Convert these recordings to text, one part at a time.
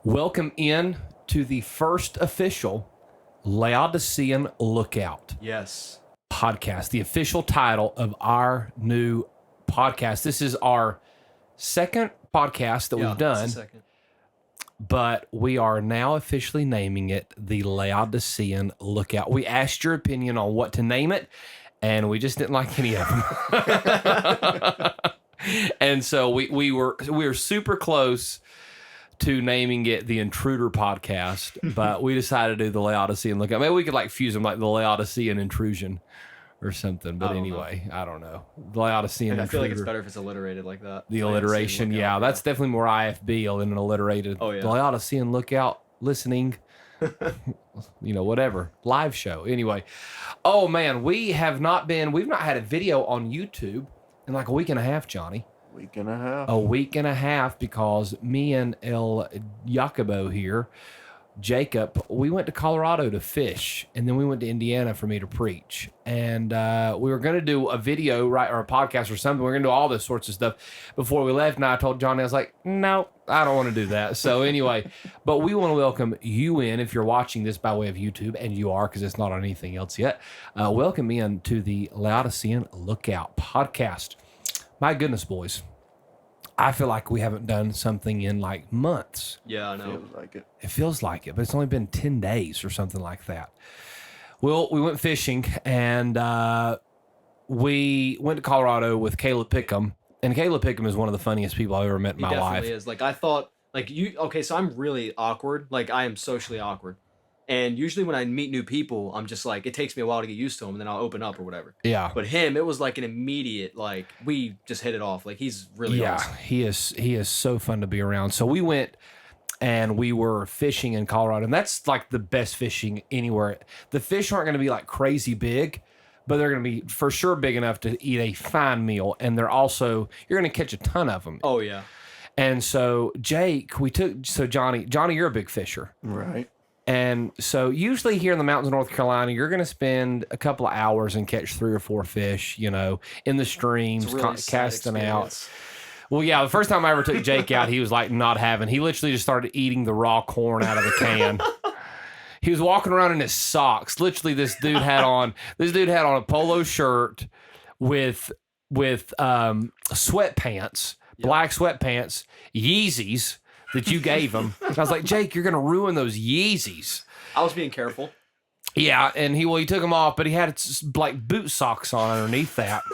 Welcome in to the first official Laodicean Lookout Yes. podcast, the official title of our new podcast. This is our second podcast that we've done, but we are now officially naming it the Laodicean Lookout. We asked your opinion on what to name it, and we just didn't like any of them. And so we were super close to naming it the Intruder Podcast, but we decided to do the Laodicean Lookout. Maybe we could like fuse them like the Laodicean Intrusion or something. But anyway, I don't know. The Laodicean Intruder. I feel like it's better if it's alliterated like that. The alliteration, yeah. That's definitely more IFB than an alliterated. Oh, yeah. The Laodicean Lookout, listening, whatever. Live show. Anyway. Oh, man, we've not had a video on YouTube in like a week and a half, Johnny. A week and a half, because me and El Jacobo here, Jacob, we went to Colorado to fish, and then we went to Indiana for me to preach. And we were going to do a video, right, or a podcast or something. We were going to do all this sorts of stuff before we left. And I told Johnny, I was like, no, I don't want to do that. So anyway, but we want to welcome you in, if you're watching this by way of YouTube, and you are, because it's not on anything else yet. Welcome in to the Laodicean Lookout podcast. My goodness, boys. I feel like we haven't done something in like months. Yeah, I know. It feels like it, but it's only been 10 days or something like that. Well, we went fishing, and we went to Colorado with Caleb Pickham. And Caleb Pickham is one of the funniest people I've ever met in my life. He definitely is. Like, I thought, like, okay, so I'm really awkward. Like, I am socially awkward. And usually when I meet new people, I'm just like, it takes me a while to get used to them, and then I'll open up or whatever. Yeah. But him, it was like an immediate, like, we just hit it off. Like, he's really awesome. He is so fun to be around. So we went and we were fishing in Colorado, and that's like the best fishing anywhere. The fish aren't going to be like crazy big, but they're going to be for sure big enough to eat a fine meal. And they're also, you're going to catch a ton of them. Oh, yeah. And so Johnny, you're a big fisher. Right. And so usually here in the mountains of North Carolina, you're going to spend a couple of hours and catch 3 or 4 fish, in the streams, really casting out. Well, yeah, the first time I ever took Jake out, he was like not having. He literally just started eating the raw corn out of the can. He was walking around in his socks. Literally, this dude had on a polo shirt with sweatpants, black sweatpants, Yeezys that you gave him. I was like, Jake, you're gonna ruin those Yeezys. I was being careful. Yeah, and he took them off, but he had like boot socks on underneath that.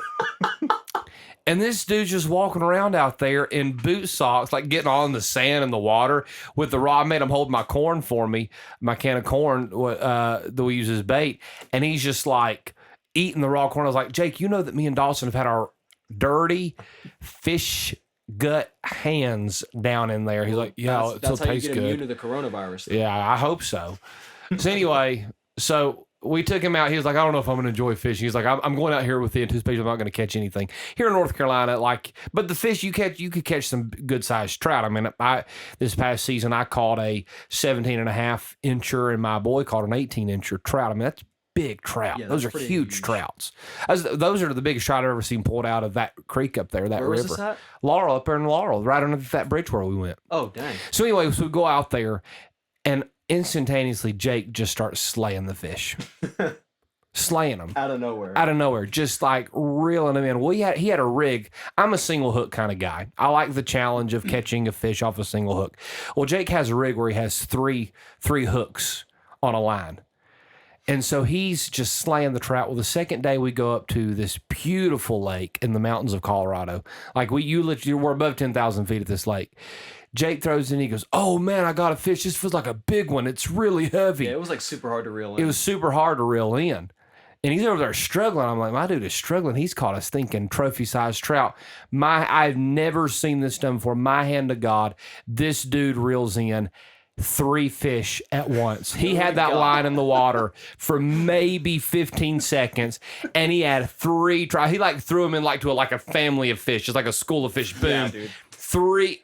And this dude's just walking around out there in boot socks, like getting all in the sand and the water with the rod. I made him hold my corn for me, my can of corn that we use as bait, and he's just like eating the raw corn. I was like, Jake, you know that me and Dawson have had our dirty fish gut hands down in there. He's like, yeah, that's how you tastes get good. immune to the coronavirus thing. Yeah, I hope so. So anyway, we took him out. He was like, I don't know if I'm going to enjoy fishing. He's like, I'm going out here with the anticipation I'm not going to catch anything. Here in North Carolina, but the fish you could catch some good sized trout. I mean, this past season I caught a 17.5 incher, and my boy caught an 18-incher trout. I mean, that's big trout. Yeah, those are huge trouts. Those are the biggest trout I've ever seen pulled out of that creek up there, that Where river. was this at? Laurel, up there in Laurel, right under that bridge where we went. Oh, dang. So anyway, we go out there, and instantaneously Jake just starts slaying the fish. Slaying them. Out of nowhere. Just like reeling them in. Well, he had a rig. I'm a single hook kind of guy. I like the challenge of catching a fish off a single hook. Well, Jake has a rig where he has three hooks on a line. And so he's just slaying the trout. Well, the second day we go up to this beautiful lake in the mountains of Colorado. Like we're above 10,000 feet at this lake. Jake throws in, he goes, oh man, I got a fish. This feels like a big one. It's really heavy. Yeah, it was like super hard to reel in. It was super hard to reel in. And he's over there struggling. I'm like, my dude is struggling. He's caught a stinking trophy-sized trout. I've never seen this done before. My hand to God, this dude reels in 3 fish at once. He had that line in the water for maybe 15 seconds, and he had 3 trout. He like threw them in like to a family of fish, just like a school of fish. Boom. Yeah, dude. 3.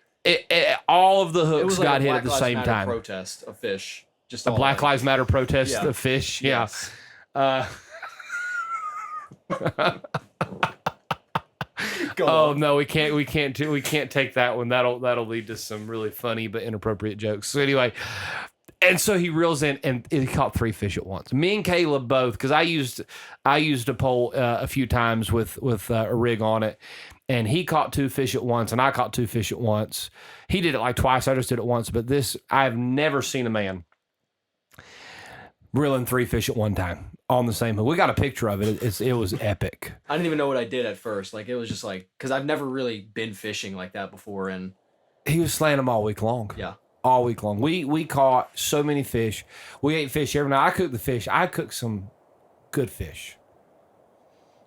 All of the hooks like got hit at the same time. Protest of fish. Just a Black Lives Matter protest of fish. Yes. Yeah. Oh no, we can't take that one. That'll lead to some really funny but inappropriate jokes. So anyway, and so he reels in and he caught 3 fish at once. Me and Caleb both, because I used a pole a few times with a rig on it, and he caught 2 fish at once, and I caught 2 fish at once. He did it like twice. I just did it once, but I've never seen a man reeling 3 fish at one time on the same hook. We got a picture of it. It was epic. I didn't even know what I did at first. Like, it was just like, because I've never really been fishing like that before. And he was slaying them all week long. Yeah. All week long. We caught so many fish. We ate fish every night. I cooked the fish. I cooked some good fish.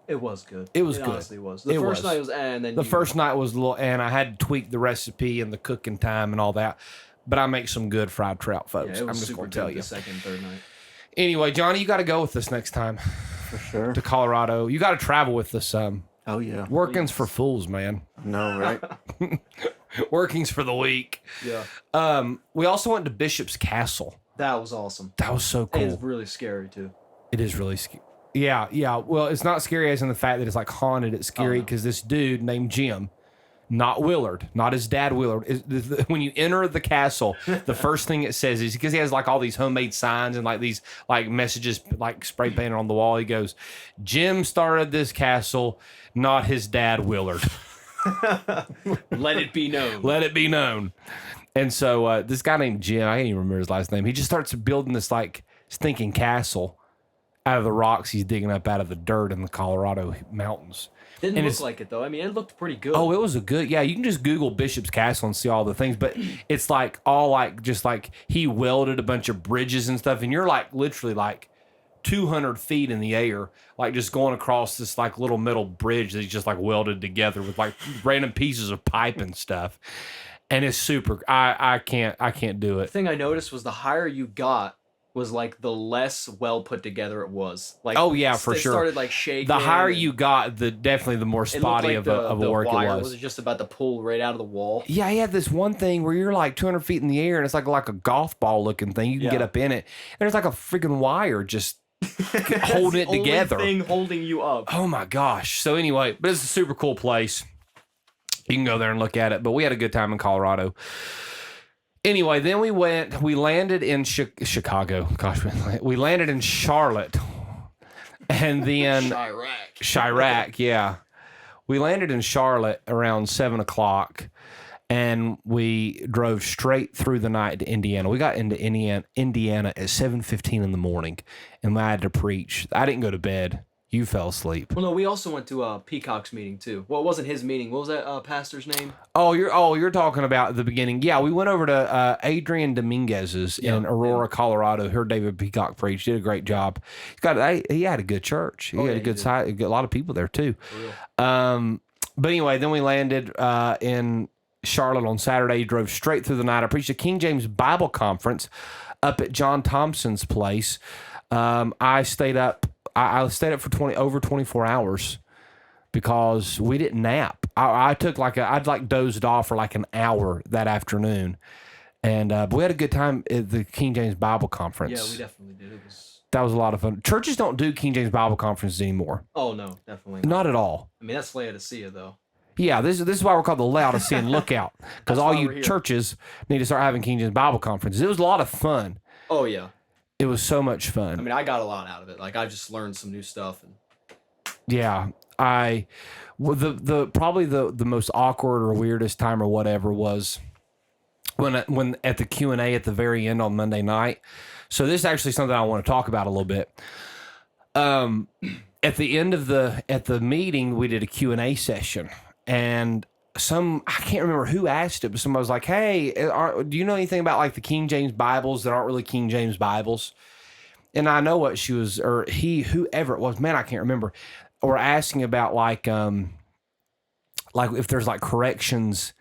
It was good. It was good. Honestly was. The first night was, and then the first night was a little, and I had to tweak the recipe and the cooking time and all that. But I make some good fried trout, folks. Yeah, it was I'm just going to tell you. The second, third night. Anyway, Johnny, you got to go with us next time. For sure. To Colorado. You got to travel with us. Oh, yeah. Working's for fools, man. No, right? Working's for the weak. Yeah. We also went to Bishop's Castle. That was awesome. That was so cool. And it's really scary, too. It is really scary. Yeah. Well, it's not scary as in the fact that it's like haunted. It's scary because this dude named Jim, not Willard, not his dad Willard. When you enter the castle, the first thing it says is, because he has like all these homemade signs and like these like messages like spray painted on the wall. He goes, Jim started this castle, not his dad Willard. Let it be known. Let it be known. And so this guy named Jim, I can't even remember his last name. He just starts building this like stinking castle out of the rocks he's digging up out of the dirt in the Colorado mountains. Didn't look like it, though. I mean, it looked pretty good. Oh, it was a good... Yeah, you can just Google Bishop's Castle and see all the things, but it's like all like... Just like he welded a bunch of bridges and stuff, and you're like literally like 200 feet in the air, like just going across this like little metal bridge that he just like welded together with like random pieces of pipe and stuff. And it's super... I can't do it. The thing I noticed was the higher you got, was like the less well put together it was. Like, oh yeah, for sure. It started like shaking. The higher you got, definitely the more spotty of a work it was. Was just about to pull right out of the wall. Yeah, he had this one thing where you're like 200 feet in the air and it's like a golf ball looking thing. You can get up in it, and there's like a freaking wire just holding it together. Only thing holding you up. Oh my gosh. So anyway, but it's a super cool place. You can go there and look at it. But we had a good time in Colorado. Anyway, then we landed in Chicago. Gosh, we landed in Charlotte. And then... Chirac, yeah. We landed in Charlotte around 7 o'clock, and we drove straight through the night to Indiana. We got into Indiana at 7:15 in the morning, and I had to preach. I didn't go to bed. You fell asleep. Well, no, we also went to Peacock's meeting too. Well, it wasn't his meeting. What was that pastor's name? Oh, you're talking about the beginning. Yeah, we went over to Adrian Dominguez's in Aurora, Colorado. Heard David Peacock preach. Did a great job. He had a good church. He had a good side. A lot of people there too. But anyway, then we landed in Charlotte on Saturday. Drove straight through the night. I preached a King James Bible conference up at John Thompson's place. I stayed up. I stayed up for over 24 hours because we didn't nap. I took I'd dozed off for like an hour that afternoon, and but we had a good time at the King James Bible Conference. Yeah, we definitely did. That was a lot of fun. Churches don't do King James Bible Conferences anymore. Oh no, definitely not at all. I mean, that's Laodicea though. Yeah, this is why we're called the Laodicean Lookout, because all you churches need to start having King James Bible Conferences. It was a lot of fun. Oh yeah. It was so much fun. I mean, I got a lot out of it. Like, I just learned some new stuff. Yeah, probably the most awkward or weirdest time or whatever was when at the Q&A at the very end on Monday night. So this is actually something I want to talk about a little bit. At the end of the meeting, we did a Q&A session, and I can't remember who asked it, but somebody was like, hey, do you know anything about like the King James Bibles that aren't really King James Bibles? And I know what she was, or whoever it was, man, I can't remember, or asking about like if there's like corrections,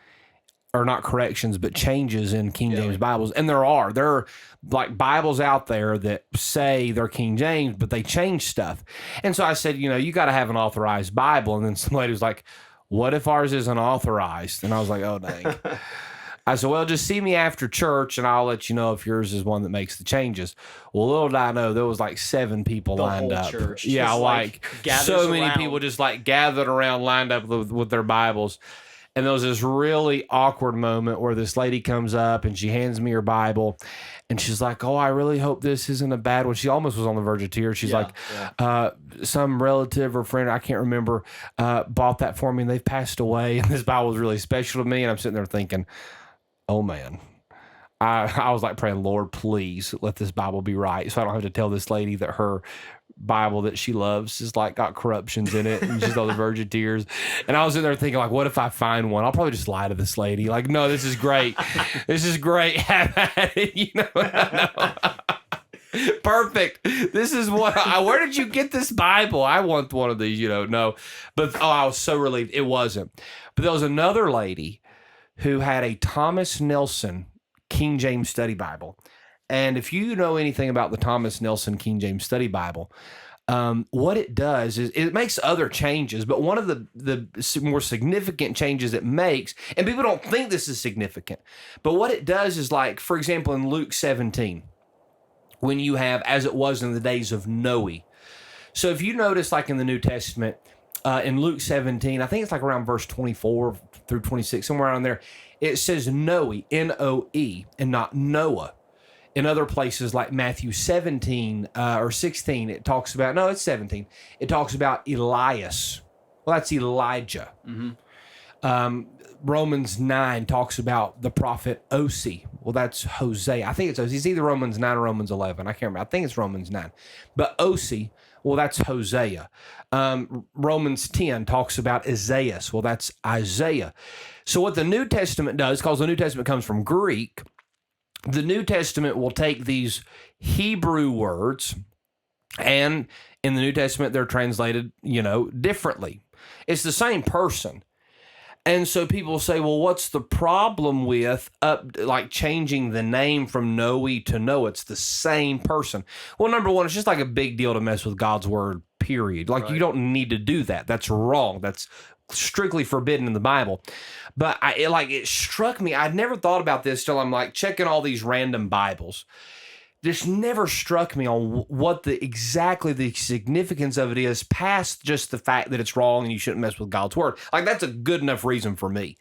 or not corrections, but changes in King James Bibles. And there are like Bibles out there that say they're King James, but they change stuff. And so I said, you got to have an authorized Bible. And then somebody was like, what if ours isn't authorized? And I was like, oh, dang. I said, well, just see me after church and I'll let you know if yours is one that makes the changes. Well, little did I know there was like 7 people The lined whole up. church Yeah, just, like gathers so many around. people just like gathered around, lined up with their Bibles. And there was this really awkward moment where this lady comes up and she hands me her Bible and she's like, oh, I really hope this isn't a bad one. She almost was on the verge of tears. She's some relative or friend, I can't remember, bought that for me and they've passed away. And this Bible was really special to me. And I'm sitting there thinking, oh man, I was like praying, Lord, please let this Bible be right. So I don't have to tell this lady that her Bible that she loves is like got corruptions in it and she's on the verge of tears. And I was in there thinking like, what if I find one? I'll probably just lie to this lady. Like, no, this is great. This is great. Have at it. You know? Perfect. This is what where did you get this Bible? I want one of these, no. But I was so relieved it wasn't. But there was another lady who had a Thomas Nelson King James Study Bible. And if you know anything about the Thomas Nelson King James Study Bible, what it does is it makes other changes, but one of the more significant changes it makes, and people don't think this is significant, but what it does is like, for example, in Luke 17, when you have, as it was in the days of Noe. So if you notice like in the New Testament, in Luke 17, I think it's like around verse 24 through 26, somewhere around there, it says Noe, N-O-E, and not Noah. In other places like Matthew 17 or 16, it talks about, no, it's 17. It talks about Elias. Well, that's Elijah. Mm-hmm. Romans 9 talks about the prophet Osee. Well, that's Hosea. I think it's Osee. It's either Romans 9 or Romans 11. I can't remember. I think it's Romans 9. But Osee, well, that's Hosea. Romans 10 talks about Isaiah. Well, that's Isaiah. So what the New Testament does, because the New Testament comes from Greek, the New Testament will take these Hebrew words, and in the New Testament, they're translated, differently. It's the same person. And so people say, well, what's the problem with changing the name from Noe to Noah? It's the same person. Well, number one, it's just like a big deal to mess with God's word, period. Like, right. You don't need to do that. That's wrong. That's strictly forbidden in the Bible. But it struck me. I'd never thought about this till I'm like checking all these random Bibles. This never struck me on what exactly the significance of it is, past just the fact that it's wrong and you shouldn't mess with God's word. Like, that's a good enough reason for me.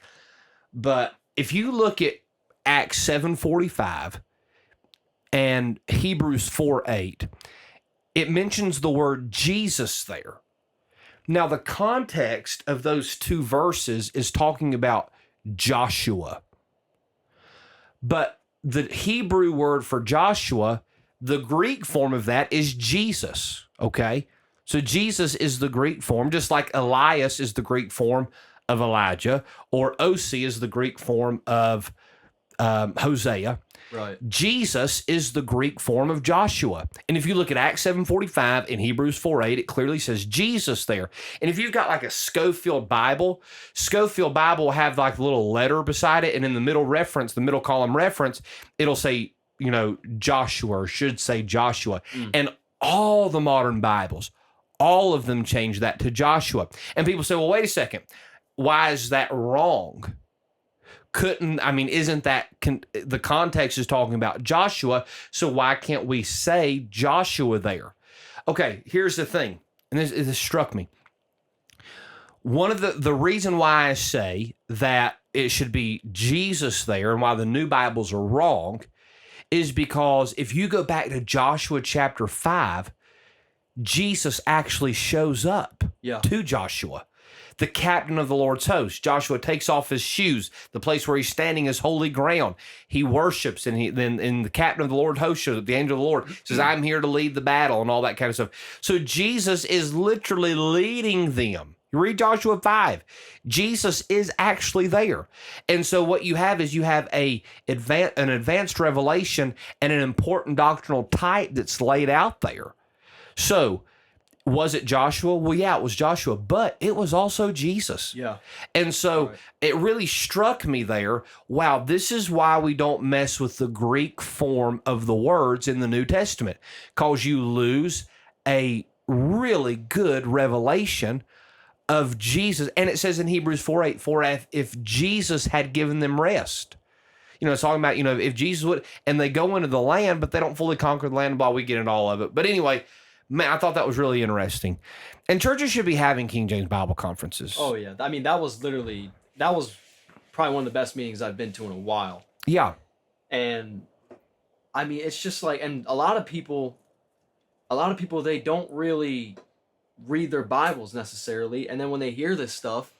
But if you look at Acts 7:45 and Hebrews 4:8, it mentions the word Jesus there. Now, the context of those two verses is talking about Joshua. But the Hebrew word for Joshua, the Greek form of that is Jesus, okay? So Jesus is the Greek form, just like Elias is the Greek form of Elijah, or Osee is the Greek form of Hosea. Right. Jesus is the Greek form of Joshua. And if you look at Acts 7:45 and Hebrews 4:8, it clearly says Jesus there. And if you've got like a Schofield Bible will have like a little letter beside it, and in the middle column reference, it'll say, Joshua, or should say Joshua. And all the modern Bibles, all of them change that to Joshua. And people say, well, wait a second. Why is that wrong? Isn't that the context is talking about Joshua, so why can't we say Joshua there? Okay, here's the thing, and this struck me. One of the reason why I say that it should be Jesus there and why the new Bibles are wrong is because if you go back to Joshua chapter 5, Jesus actually shows up to Joshua. The captain of the Lord's host. Joshua takes off his shoes. The place where he's standing is holy ground. He worships, and then the captain of the Lord's host shows up. The angel of the Lord says, I'm here to lead the battle, and all that kind of stuff. So Jesus is literally leading them. You read Joshua 5. Jesus is actually there. And so what you have is an advanced revelation and an important doctrinal type that's laid out there. So, was it Joshua? Well, yeah, it was Joshua, but it was also Jesus. Yeah. And so It really struck me there, wow, this is why we don't mess with the Greek form of the words in the New Testament, because you lose a really good revelation of Jesus. And it says in Hebrews 4:8, if Jesus had given them rest. it's talking about, if Jesus would, and they go into the land, but they don't fully conquer the land, blah, we get into all of it. But anyway, man, I thought that was really interesting. And churches should be having King James Bible conferences. Oh, yeah. I mean, that was probably one of the best meetings I've been to in a while. Yeah. And I mean, it's just like, and a lot of people, they don't really read their Bibles necessarily. And then when they hear this stuff,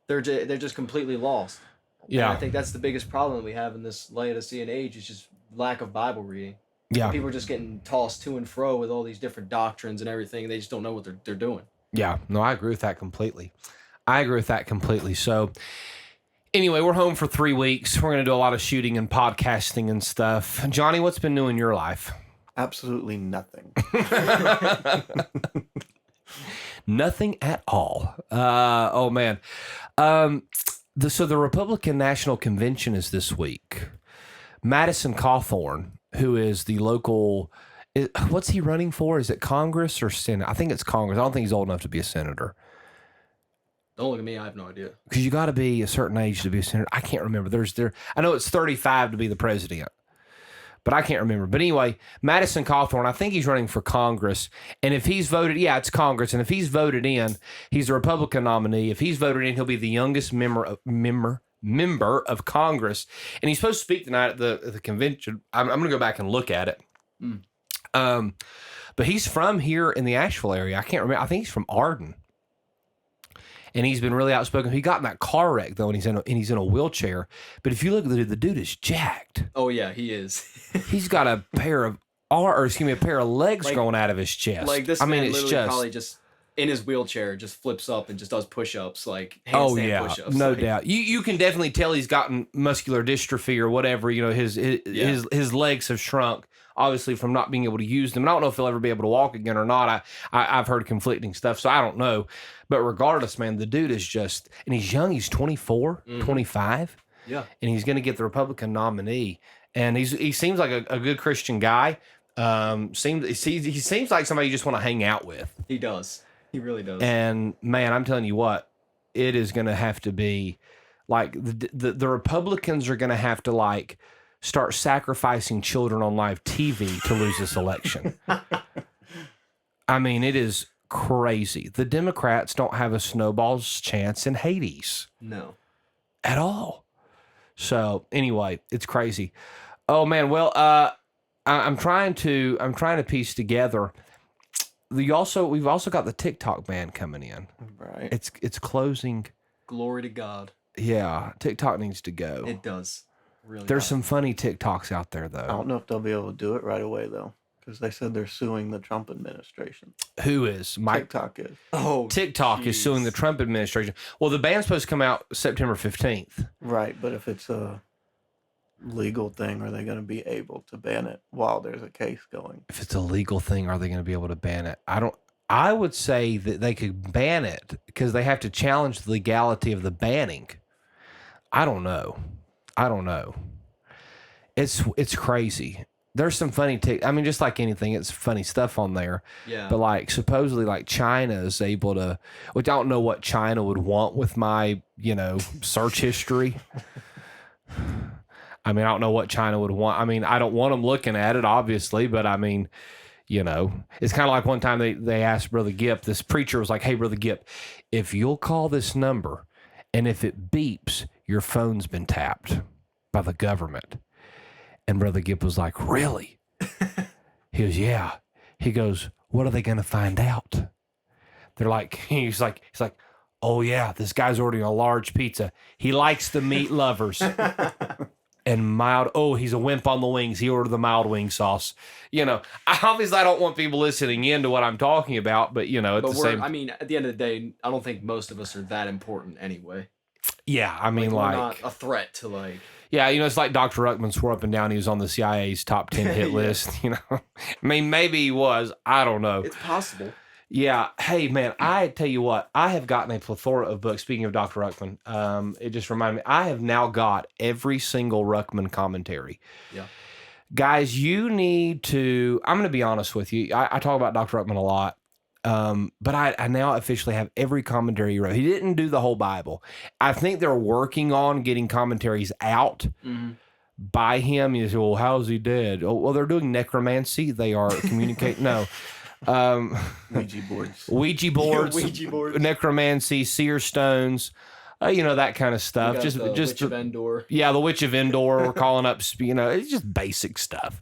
they're just completely lost. Yeah. And I think that's the biggest problem we have in this Laodicean age is just lack of Bible reading. Yeah. People are just getting tossed to and fro with all these different doctrines and everything. They just don't know what they're doing. Yeah. No, I agree with that completely. So anyway, we're home for 3 weeks. We're going to do a lot of shooting and podcasting and stuff. Johnny, what's been new in your life? Absolutely nothing. Nothing at all. Oh, man. So the Republican National Convention is this week. Madison Cawthorn, who is the local... What's he running for? Is it Congress or Senate? I think it's Congress. I don't think he's old enough to be a senator. Don't look at me. I have no idea. Because you got to be a certain age to be a senator. I can't remember. I know it's 35 to be the president, but I can't remember. But anyway, Madison Cawthorn, I think he's running for Congress. And if he's voted, it's Congress. And if he's voted in, he's a Republican nominee. If he's voted in, he'll be the youngest member of Congress. And he's supposed to speak tonight at the convention. I'm going to go back and look at it. But he's from here in the Asheville area. I can't remember. I think he's from Arden. And he's been really outspoken. He got in that car wreck though, and he's in a wheelchair. But if you look at the dude is jacked. Oh yeah, he is. He's got a pair of legs growing out of his chest. Like this man literally probably just in his wheelchair just flips up and just does push-ups, like handstand push-ups. No doubt. You can definitely tell he's gotten muscular dystrophy or whatever. His legs have shrunk. Obviously, from not being able to use them. And I don't know if he'll ever be able to walk again or not. I've heard conflicting stuff, so I don't know. But regardless, man, the dude is just... And he's young. He's 24, 25. Yeah. And he's going to get the Republican nominee. And he seems like a good Christian guy. He seems like somebody you just want to hang out with. He does. He really does. And, man, I'm telling you what, it is going to have to be... Like, the Republicans are going to have to, like... start sacrificing children on live TV to lose this election. I mean, it is crazy. The Democrats don't have a snowball's chance in Hades. No. At all. So anyway, it's crazy. Oh man, well, I'm trying to piece together. We've also got the TikTok ban coming in. Right. It's closing. Glory to God. Yeah, TikTok needs to go. It does. Really There's some funny TikToks out there, though. I don't know if they'll be able to do it right away, though, because they said they're suing the Trump administration. Who is? TikTok is. Oh, TikTok is suing the Trump administration. Well, the ban's supposed to come out September 15th. Right, but if it's a legal thing, are they going to be able to ban it while there's a case going? If it's a legal thing, are they going to be able to ban it? I would say that they could ban it because they have to challenge the legality of the banning. I don't know. It's crazy. There's some funny just like anything, it's funny stuff on there. Yeah. But like supposedly like China is able to, which I don't know what China would want with my, search history. I mean, I don't know what China would want. I mean, I don't want them looking at it, obviously, but I mean, it's kind of like one time they asked Brother Gipp, this preacher was like, "Hey, Brother Gipp, if you'll call this number and if it beeps, your phone's been tapped by the government." And Brother Gipp was like, "Really?" He goes, "Yeah." He goes, "What are they going to find out?" They're like, he's like, "Oh yeah, this guy's ordering a large pizza. He likes the meat lovers." And mild, he's a wimp on the wings. He ordered the mild wing sauce. Obviously I don't want people listening in to what I'm talking about, but at the end of the day, I don't think most of us are that important ananyway. Yeah, I mean, we're not a threat to Yeah, it's like Dr. Ruckman swore up and down he was on the CIA's top 10 hit list, I mean, maybe he was. I don't know. It's possible. Yeah. Hey, man, I tell you what, I have gotten a plethora of books. Speaking of Dr. Ruckman, it just reminded me, I have now got every single Ruckman commentary. Yeah. Guys, you need to, I'm going to be honest with you. I talk about Dr. Ruckman a lot. But I now officially have every commentary he wrote. He didn't do the whole Bible. I think they're working on getting commentaries out, by him. You say, well, how's he dead? Oh, well, they're doing necromancy. They are communicating. No. Ouija boards. Ouija boards. Ouija boards. Necromancy, seer stones. That kind of stuff. Just the Witch of Endor. Yeah, the Witch of Endor. We're calling up, it's just basic stuff.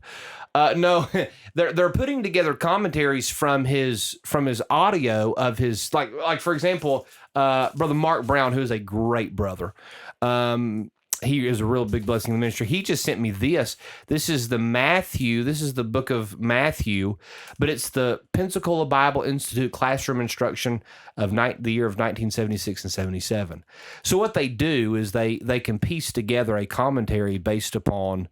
No, they're putting together commentaries from his audio of his like for example, Brother Mark Brown, who is a great brother. He is a real big blessing in the ministry. He just sent me this. This is the book of Matthew, but it's the Pensacola Bible Institute classroom instruction of the year of 1976 and 77. So what they do is they can piece together a commentary based upon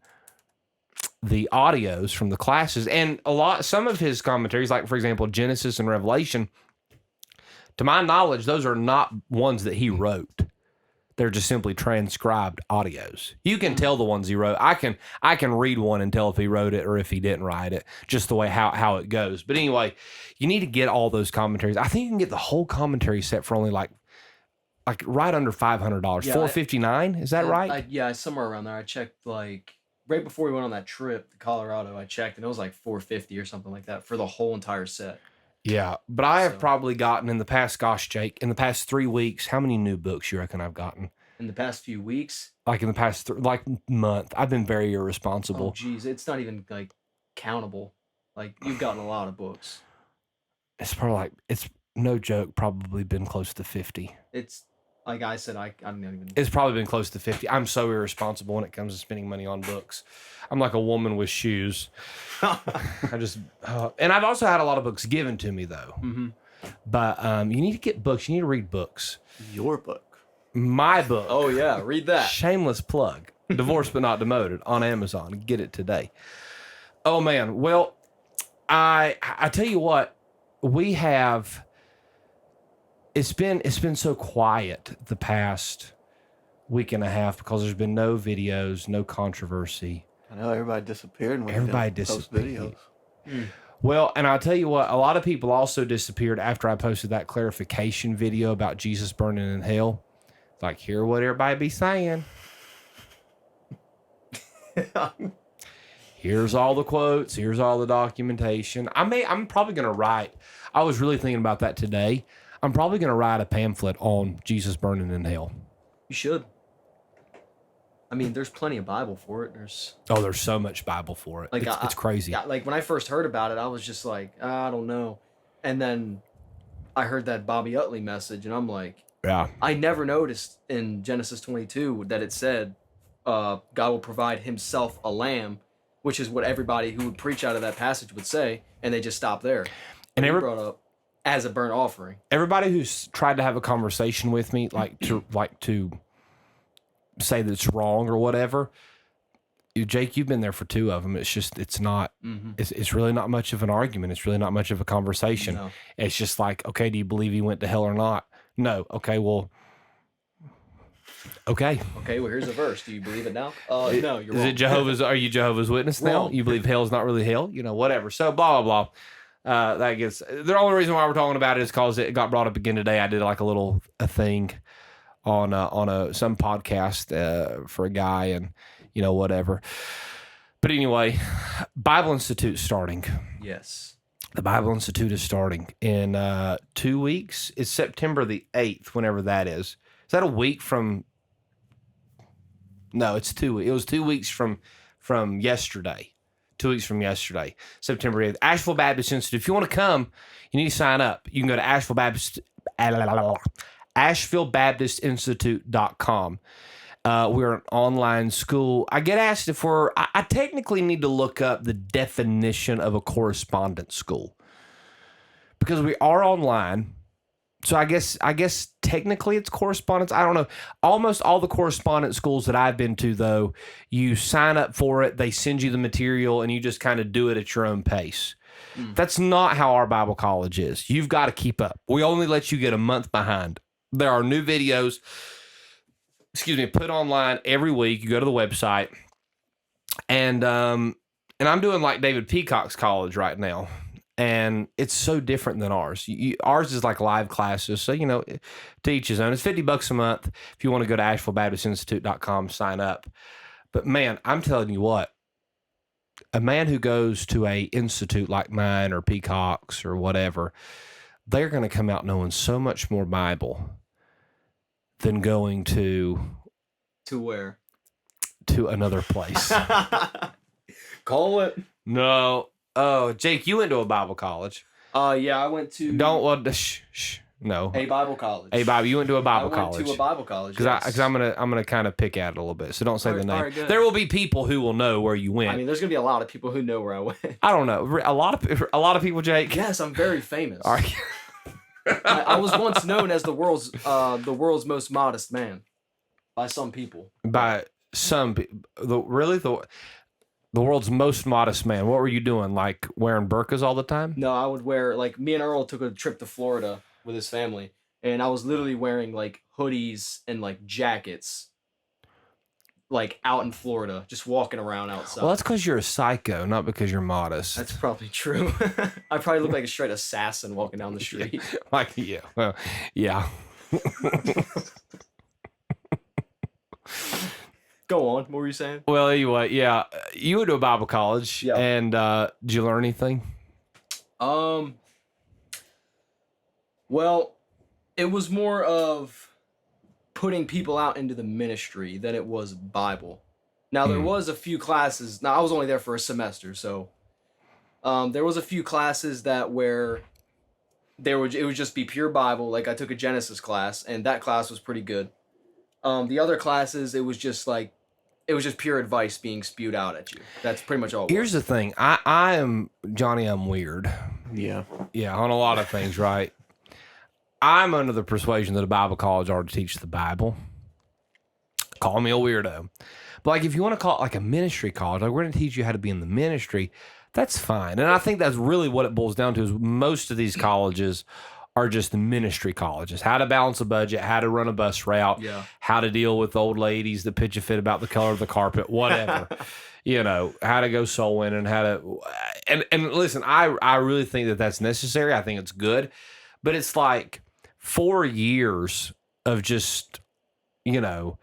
the audios from the classes, and some of his commentaries, like for example, Genesis and Revelation, to my knowledge, those are not ones that he wrote. They're just simply transcribed audios. You can tell the ones he wrote. I can read one and tell if he wrote it or if he didn't write it, just the way how it goes. But anyway, you need to get all those commentaries. I think you can get the whole commentary set for only like right under $500. Yeah, $459, is that right? Yeah, somewhere around there. I checked like right before we went on that trip to Colorado. I checked and it was like $450 or something like that for the whole entire set. Yeah, but I have probably gotten in the past, Jake, in the past 3 weeks, how many new books you reckon I've gotten? In the past few weeks? Like in the past, month. I've been very irresponsible. Oh, geez. It's not even, like, countable. Like, you've gotten a lot of books. It's probably it's no joke, probably been close to 50. It's, like I said, I don't even... It's probably been close to 50. I'm so irresponsible when it comes to spending money on books. I'm like a woman with shoes. And I've also had a lot of books given to me, though. Mm-hmm. But you need to get books. You need to read books. Your book. My book. Oh, yeah. Read that. Shameless plug. Divorced But Not Demoted on Amazon. Get it today. Oh, man. Well, I tell you what, we have... It's been so quiet the past week and a half because there's been no videos, no controversy. I know everybody disappeared. When everybody disappeared. Videos. Well, and I'll tell you what, a lot of people also disappeared after I posted that clarification video about Jesus burning in hell. Like, hear what everybody be saying. Here's all the quotes. Here's all the documentation. I'm probably going to write. I was really thinking about that today. I'm probably going to write a pamphlet on Jesus burning in hell. You should. I mean, there's plenty of Bible for it. There's so much Bible for it. Like, it's crazy. Yeah, like when I first heard about it, I was just like, I don't know. And then I heard that Bobby Utley message, and I'm like, yeah. I never noticed in Genesis 22 that it said God will provide himself a lamb, which is what everybody who would preach out of that passage would say, and they just stopped there. And he brought up as a burnt offering. Everybody who's tried to have a conversation with me, to say that it's wrong or whatever, Jake, you've been there for 2 of them. It's just, it's not, it's really not much of an argument. It's really not much of a conversation. No. It's just like, okay, do you believe he went to hell or not? No. Okay, well, okay. Okay, well, here's a verse. Do you believe it now? No, you're wrong. Are you Jehovah's Witness now? Wrong. You believe hell's not really hell? Whatever. So blah, blah, blah. The only reason why we're talking about it is because it got brought up again today. I did like a thing on some podcast for a guy, and whatever. But anyway, Bible Institute starting. Yes, the Bible Institute is starting in 2 weeks. It's September the 8th. Whenever that is that a week from? No, it's 2 weeks. It was 2 weeks from yesterday. 2 weeks from yesterday, September 8th. Asheville Baptist Institute. If you want to come, you need to sign up. You can go to AshevilleBaptistinstitute.com. We're an online school. I get asked if I technically need to look up the definition of a correspondence school because we are online. So I guess technically it's correspondence. I don't know. Almost all the correspondence schools that I've been to, though, you sign up for it, they send you the material, and you just kind of do it at your own pace. That's not how our Bible college is. You've got to keep up. We only let you get a month behind. There are new videos, put online every week. You go to the website, and I'm doing like David Peacock's college right now. And it's so different than ours. Ours is like live classes. So, to each his own. It's $50 a month if you want to go to AshevilleBaptistinstitute.com, sign up. But man, I'm telling you what, a man who goes to a institute like mine or Peacock's or whatever, they're going to come out knowing so much more Bible than going to where? To another place. Call it. No. Oh, Jake, you went to a Bible college. Yeah, I went to. No. A Bible college. You went to a Bible college. I went to a Bible college. Because I'm gonna kind of pick at it a little bit. So don't say the name. Right, there will be people who will know where you went. I mean, there's gonna be a lot of people who know where I went. I don't know. A lot of people, Jake. Yes, I'm very famous. All right. I was once known as the world's most modest man by some people. By some people, the world's most modest man. What were you doing? Like wearing burqas all the time? No, I would wear, like, me and Earl took a trip to Florida with his family, and I was literally wearing like hoodies and like jackets, like out in Florida, just walking around outside. Well, that's because you're a psycho, not because you're modest. That's probably true. I probably look like a straight assassin walking down the street. Yeah. Go on. What were you saying? Well, anyway, yeah. You went to a Bible college, and did you learn anything? Well, it was more of putting people out into the ministry than it was Bible. Now, there was a few classes. Now, I was only there for a semester, so there was a few classes it would just be pure Bible. Like, I took a Genesis class, and that class was pretty good. The other classes, it was just pure advice being spewed out at you. That's pretty much all it was. Here's the thing. I am, Johnny, I'm weird. Yeah. Yeah, on a lot of things, right? I'm under the persuasion that a Bible college ought to teach the Bible. Call me a weirdo. But like, if you want to call it like a ministry college, like we're going to teach you how to be in the ministry, that's fine. And I think that's really what it boils down to is most of these colleges are just ministry colleges. How to balance a budget, how to run a bus route, how to deal with old ladies that pitch a fit about the color of the carpet, whatever. How to go soul winning, and listen, I really think that that's necessary. I think it's good. But it's like 4 years of just, you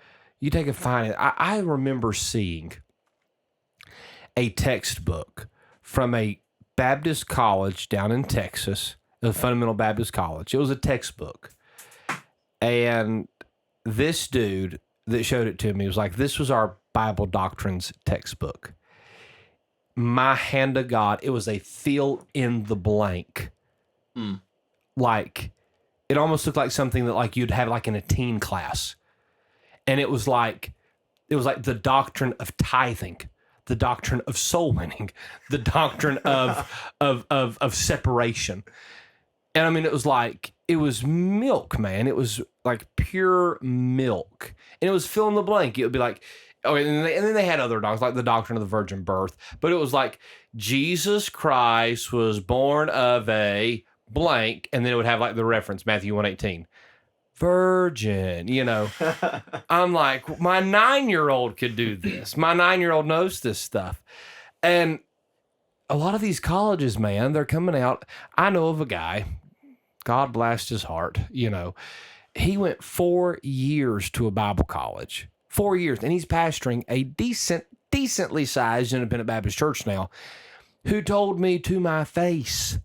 take a fine. I remember seeing a textbook from a Baptist college down in Texas, a fundamental Baptist college. It was a textbook. And this dude that showed it to me was like, this was our Bible doctrines textbook. My hand to God, it was a fill in the blank. Like, it almost looked like something that like you'd have like in a teen class. And it was like the doctrine of tithing, the doctrine of soul winning, the doctrine of separation. And I mean, it was milk, man. It was like pure milk. And it was fill in the blank. It would be like, okay, and then they had other doctrines, like the doctrine of the virgin birth. But it was like, Jesus Christ was born of a blank, and then it would have like the reference, Matthew 1:18. Virgin, I'm like, my 9-year-old could do this. My 9-year-old knows this stuff. And a lot of these colleges, man, they're coming out. I know of a guy, God bless his heart, he went 4 years to a Bible college. 4 years, and he's pastoring a decently sized independent Baptist church now, who told me to my face,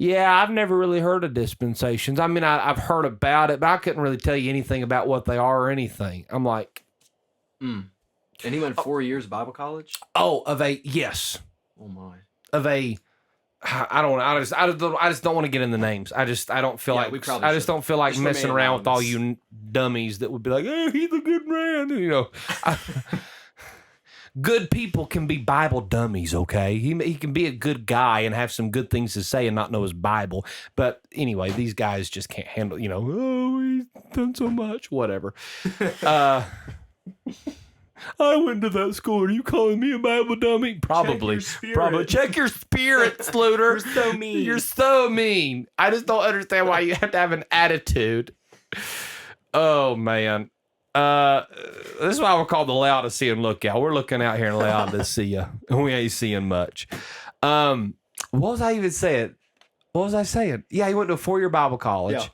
yeah, I've never really heard of dispensations. I mean, I've heard about it, but I couldn't really tell you anything about what they are or anything. I'm like, And he went 4 years Bible college? Yes. Oh my. I just don't want to get in the names. I don't feel like messing around with all you dummies that would be like, oh, he's a good man. Good people can be Bible dummies, okay? He can be a good guy and have some good things to say and not know his Bible. But anyway, these guys just can't handle, oh, he's done so much, whatever. I went to that school. Are you calling me a Bible dummy? Probably. Check your spirit, Sluder. You're so mean. You're so mean. I just don't understand why you have to have an attitude. Oh, man. This is why we're called the Laodicean lookout. We're looking out here in Laodicea, and we ain't seeing much. What was I even saying? Yeah, he went to a 4-year Bible college,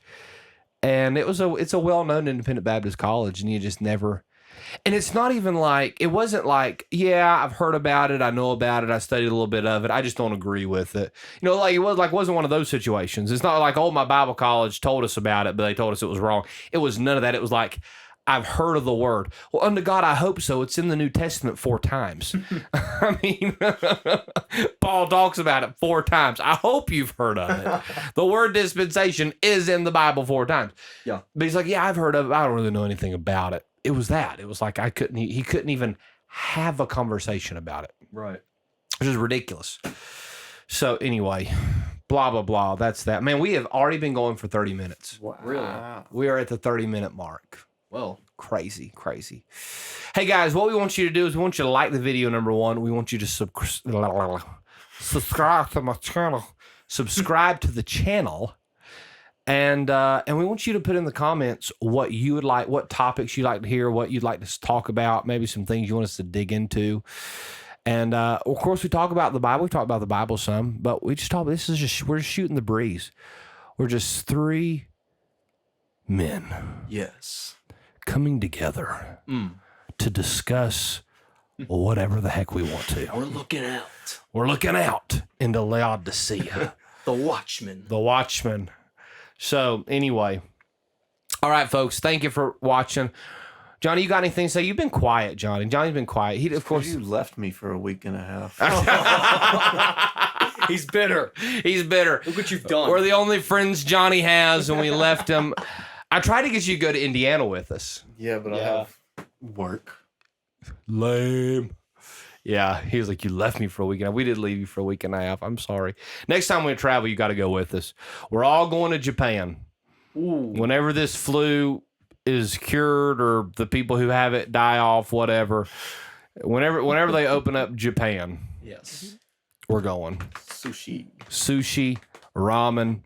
and it's a well-known independent Baptist college, and you just never. And it's not even like, it wasn't like, yeah, I've heard about it, I know about it, I studied a little bit of it, I just don't agree with it. You know, like wasn't one of those situations. It's not like, oh, my Bible college told us about it, but they told us it was wrong. It was none of that. It was like, I've heard of the word. Well, unto God, I hope so. It's in the New Testament 4 times. I mean, Paul talks about it 4 times. I hope you've heard of it. The word dispensation is in the Bible 4 times. Yeah. But he's like, yeah, I've heard of it. I don't really know anything about it. It was that. It was like he couldn't even have a conversation about it. Right. Which is ridiculous. So anyway, blah, blah, blah. That's that. Man, we have already been going for 30 minutes. Wow. Really? We are at the 30-minute mark. Well, crazy. Hey guys, what we want you to do is we want you to like the video, number 1. We want you to subscribe to my channel. Subscribe to the channel. And we want you to put in the comments what you would like, what topics you'd like to hear, what you'd like to talk about, maybe some things you want us to dig into. And of course, we talk about the Bible. We talk about the Bible some, but we just talk. We're just shooting the breeze. We're just 3 men. yes. Coming together to discuss whatever the heck we want to. We're looking out. We're looking out into Laodicea. The Watchman. The Watchman. So anyway, all right, folks, thank you for watching. Johnny, you got anything to say? You've been quiet, Johnny. Johnny's been quiet. He, of course, You left me for a week and a half. He's bitter. He's bitter. Look what you've done. We're the only friends Johnny has, and we left him. I tried to get you to go to Indiana with us. Yeah, but I have work. Lame. Yeah, he was like, you left me for a week and a half. We did leave you for a week and a half. I'm sorry. Next time we travel, you got to go with us. We're all going to Japan. Ooh. Whenever this flu is cured or the people who have it die off, whatever. Whenever they open up Japan, Yes. we're going. Sushi, ramen.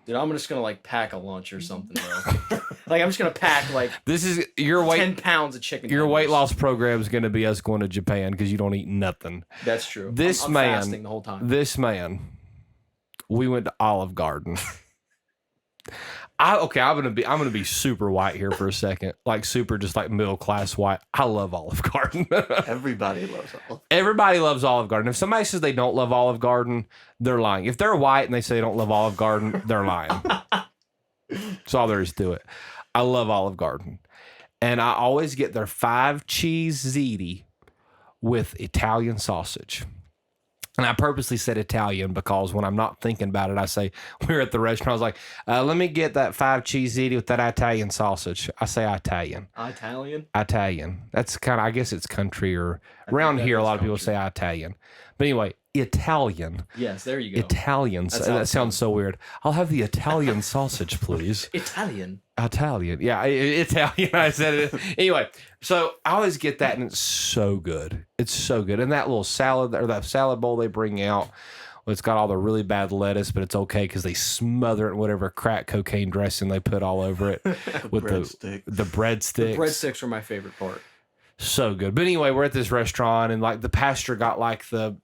Dude, I'm just gonna like pack a lunch or something, bro. Like I'm just gonna pack like This is your 10 pounds of chicken. Your tenders. weight loss program is going to be us going to Japan because you don't eat nothing. That's true. This I'm man, fasting the whole time. We went to Olive Garden. I'm gonna be super white here for a second, like super, just like middle class white. I love Olive Garden. Everybody loves Olive. Everybody loves Olive Garden. If somebody says they don't love Olive Garden, they're lying. If they're white and they say they don't love Olive Garden, they're lying. That's all there is to it. I love Olive Garden, and I always get their 5-cheese ziti with Italian sausage. And I purposely said Italian because when I'm not thinking about it, I say, we're at the restaurant. I was like, let me get that 5-cheese ziti with that Italian sausage. I say Italian. Italian. That's kind of, I guess it's country or around here, a lot of people say Italian. But anyway, Italian. Yes, there you go. Italian. That sounds so weird. I'll have the Italian sausage, please. Italian. Yeah, Italian. I said it. Anyway, so I always get that, and it's so good. It's so good. And that little salad, or that salad bowl they bring out, well, it's got all the really bad lettuce, but it's okay because they smother it in whatever crack cocaine dressing they put all over it with the breadsticks. The breadsticks were my favorite part. So good. But anyway, we're at this restaurant, and like the pastor got like the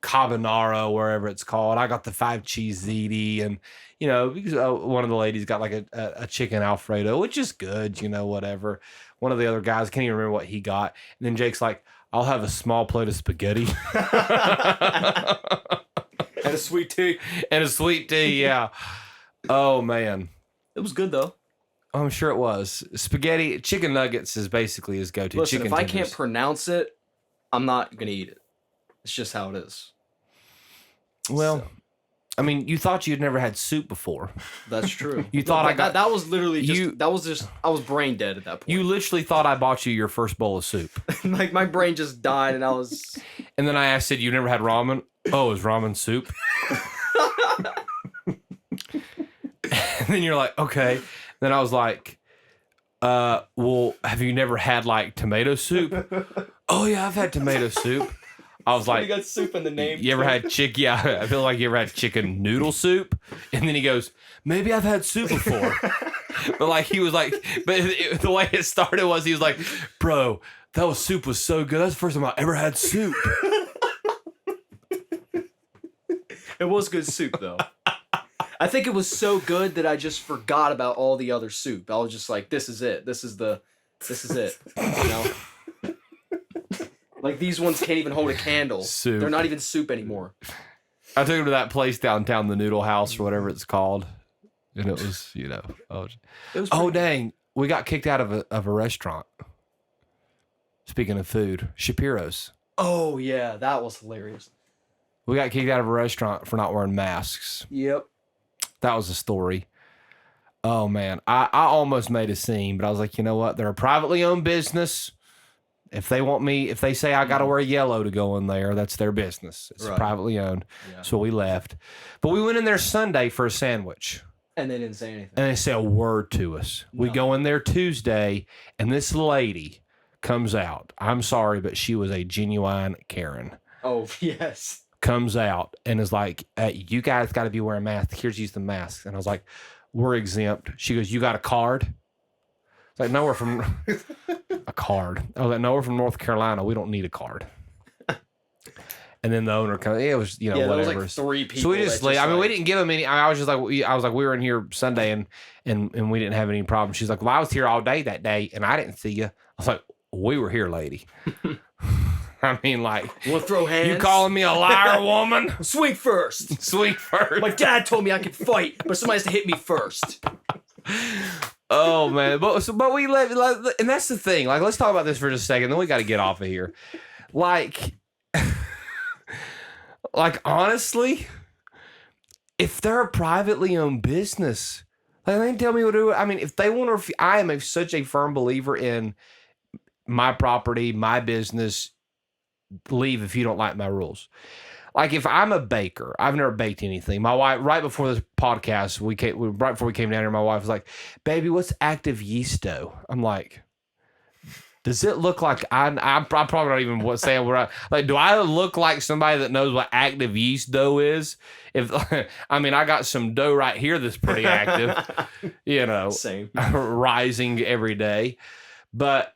carbonara, wherever it's called. I got the 5-cheese ziti, and you know, because one of the ladies got like a chicken Alfredo, which is good, you know, whatever. One of the other guys, can't even remember what he got. And then Jake's like, I'll have a small plate of spaghetti. And a sweet tea. Yeah. Oh, man. It was good, though. I'm sure it was. Spaghetti, chicken nuggets is basically his go-to. Listen, chicken if I tenders. can't pronounce it, I'm not going to eat it. It's just how it is. Well... So. I mean, you thought you'd never had soup before. That's true. You thought I got... That was literally just... I was brain dead at that point. You literally thought I bought you your first bowl of soup. Like, my brain just died, and I was... And then I said, you never had ramen? Oh, is ramen soup? And then you're like, okay. Then I was like, well, have you never had, like, tomato soup? Oh, yeah, I've had tomato soup. I was like, you got soup in the name. You ever had chicken? Yeah, I feel like you ever had chicken noodle soup. And then he goes, maybe I've had soup before. But like, he was like, the way it started was he was like, bro, that soup was so good. That's the first time I ever had soup. It was good soup, though. I think it was so good that I just forgot about all the other soup. I was just like, this is it. This is the This is it. You know? Like, these ones can't even hold a candle. Soup. They're not even soup anymore. I took him to that place downtown, the Noodle House or whatever it's called. And it was, you know, dang. We got kicked out of a restaurant. Speaking of food, Shapiro's. Oh, yeah. That was hilarious. We got kicked out of a restaurant for not wearing masks. Yep. That was a story. Oh, man. I almost made a scene, but I was like, you know what? They're a privately owned business. If they say I got to wear yellow to go in there, that's their business. It's privately owned. Yeah. So we left. But we went in there Sunday for a sandwich. And they didn't say anything. And they say a word to us. No. We go in there Tuesday, and this lady comes out. I'm sorry, but she was a genuine Karen. Oh, yes. Comes out and is like, you guys got to be wearing masks. Here's the masks. And I was like, we're exempt. She goes, you got a card? It's like, no, we're from a card. I was like, no, we're from North Carolina. We don't need a card. And then the owner comes. It was, whatever. There was like 3 people. So we just like, we didn't give them any. I was like, we were in here Sunday and we didn't have any problems. She's like, well, I was here all day that day and I didn't see you. I was like, we were here, lady. I mean, like, we'll throw hands. You calling me a liar, woman? Swing first. Swing first. My dad told me I could fight, but somebody has to hit me first. Oh man, but we let, and that's the thing. Like, let's talk about this for just a second. Then we got to get off of here. Like honestly, if they're a privately owned business, like they can tell me what to do. I mean, if they want to, I am such a firm believer in my property, my business. Leave if you don't like my rules. Like if I'm a baker, I've never baked anything. My wife, right before this podcast, right before we came down here, my wife was like, "Baby, what's active yeast dough?" I'm like, "Does it look like I'm probably not even saying what like? Do I look like somebody that knows what active yeast dough is? If I mean, I got some dough right here that's pretty active, Same. rising every day. But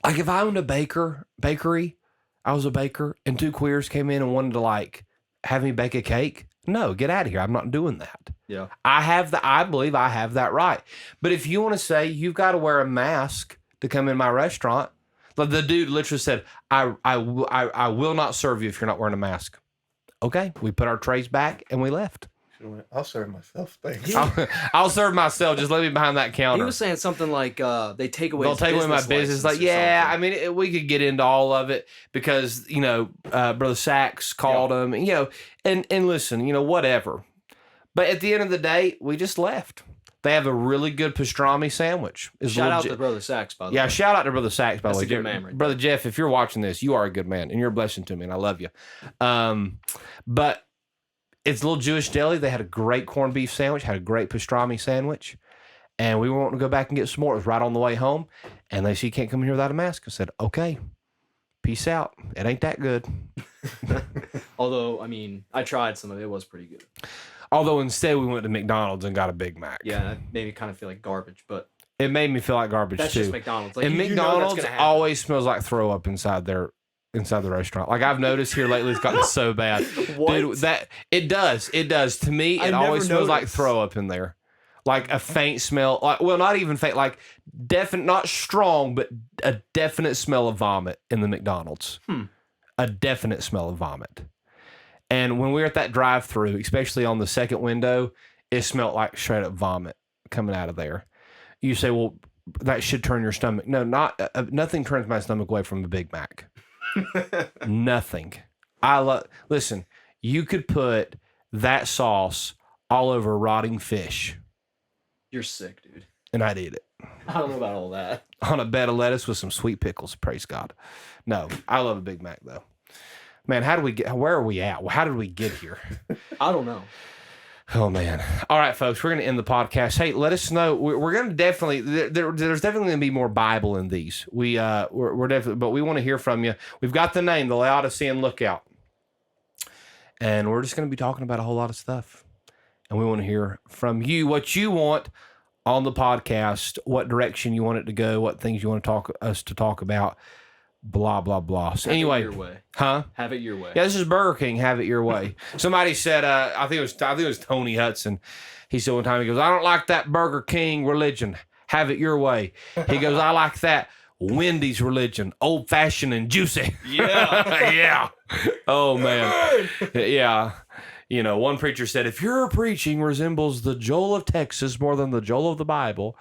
like if I owned a bakery. I was a baker and 2 queers came in and wanted to like have me bake a cake. No, get out of here. I'm not doing that. Yeah. I believe I have that right. But if you want to say you've got to wear a mask to come in my restaurant, like the dude literally said, I will not serve you if you're not wearing a mask. Okay. We put our trays back and we left. I'll serve myself. Thanks. I'll serve myself. Just let me behind that counter. He was saying something like they take away. They'll take away my business. Like, yeah, I mean, we could get into all of it because Brother Sachs called him. And listen, whatever. But at the end of the day, we just left. They have a really good pastrami sandwich. Shout out to Brother Sachs, by the way. Yeah, shout out to Brother Sachs, by the way. That's a good man, right? Brother Jeff, if you're watching this, you are a good man, and you're a blessing to me, and I love you. But it's a little Jewish deli. They had a great corned beef sandwich, had a great pastrami sandwich, and we were wanting to go back and get some more. It was right on the way home, and they said, you can't come in here without a mask. I said, okay, peace out. It ain't that good. Although, I mean, I tried some of it. It was pretty good. Although instead we went to McDonald's and got a Big Mac. Yeah, that made me kind of feel like garbage, but it made me feel like garbage that's too. That's just McDonald's. Like, and McDonald's always smells like throw up inside the restaurant. Like I've noticed here lately, it's gotten so bad. What? Dude, it does. To me, it always smells like throw up in there. Like a faint smell. Like, well, not even faint. Like definite, not strong, but a definite smell of vomit in the McDonald's. A definite smell of vomit. And when we were at that drive-thru, especially on the second window, it smelled like straight up vomit coming out of there. You say, well, that should turn your stomach. No, nothing turns my stomach away from a Big Mac. Nothing. Listen, you could put that sauce all over rotting fish. You're sick, dude. And I'd eat it. I don't know about all that. On a bed of lettuce with some sweet pickles, praise God. No, I love a Big Mac though. Man, where are we at? How did we get here? I don't know. Oh man. All right, folks, we're going to end the podcast. Hey, let us know. We're going to definitely, there's definitely going to be more Bible in these. We're definitely, but we want to hear from you. We've got the name, the Laodicean Lookout. And we're just going to be talking about a whole lot of stuff. And we want to hear from you what you want on the podcast, what direction you want it to go, what things you want us to talk about. Blah, blah, blah. So anyway, have it your way. Huh? Have it your way. Yeah, this is Burger King. Have it your way. Somebody said, I think it was Tony Hudson. He said one time, he goes, I don't like that Burger King religion. have it your way. He goes, I like that. Wendy's religion, old fashioned and juicy. Yeah. Yeah. Oh, man. Yeah. You know, one preacher said, if your preaching resembles the Joel of Texas more than the Joel of the Bible.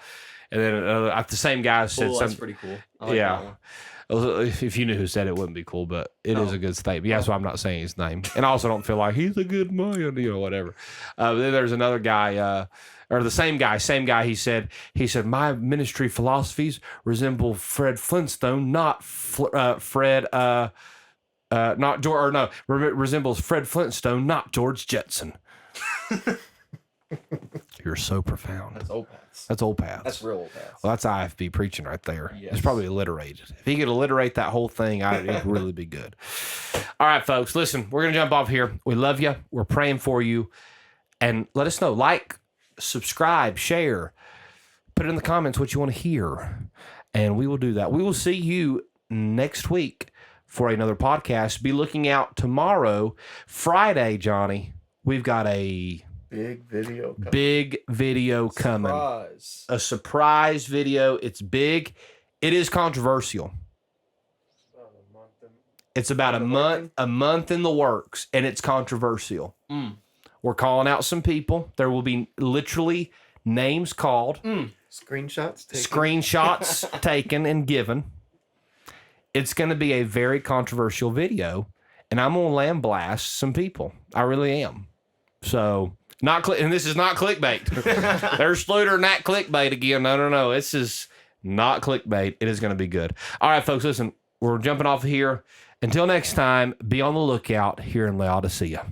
And then the same guy said Cool, something. that's pretty cool. I like Yeah. that one. If you knew who said it, wouldn't be cool, but it is a good statement. Yeah, so I'm not saying his name. And I also don't feel like he's a good man, you know, whatever. Then there's another guy, or the same guy, he said, my ministry philosophies resemble Fred Flintstone, not Fred, not George, or no, resembles Fred Flintstone, not George Jetson. You're so profound. That's old paths. That's old paths. That's real old paths. Well, that's IFB preaching right there. Yes. It's probably alliterated. If he could alliterate that whole thing, it'd really be good. All right, folks, listen, we're going to jump off here. We love you. We're praying for you. And let us know. Like, subscribe, share. Put it in the comments what you want to hear. And we will do that. We will see you next week for another podcast. Be looking out tomorrow, Friday, Johnny. We've got a big video coming. Surprise. A surprise video. It's big. It is controversial. It's about a month in the works, and it's controversial. We're calling out some people. There will be literally names called. Screenshots taken and given. It's going to be a very controversial video, and I'm going to lambaste some people. I really am. So, and this is not clickbait. There's Sluder and that clickbait again. No. This is not clickbait. It is going to be good. All right, folks, listen, we're jumping off here. Until next time, be on the lookout here in Laodicea.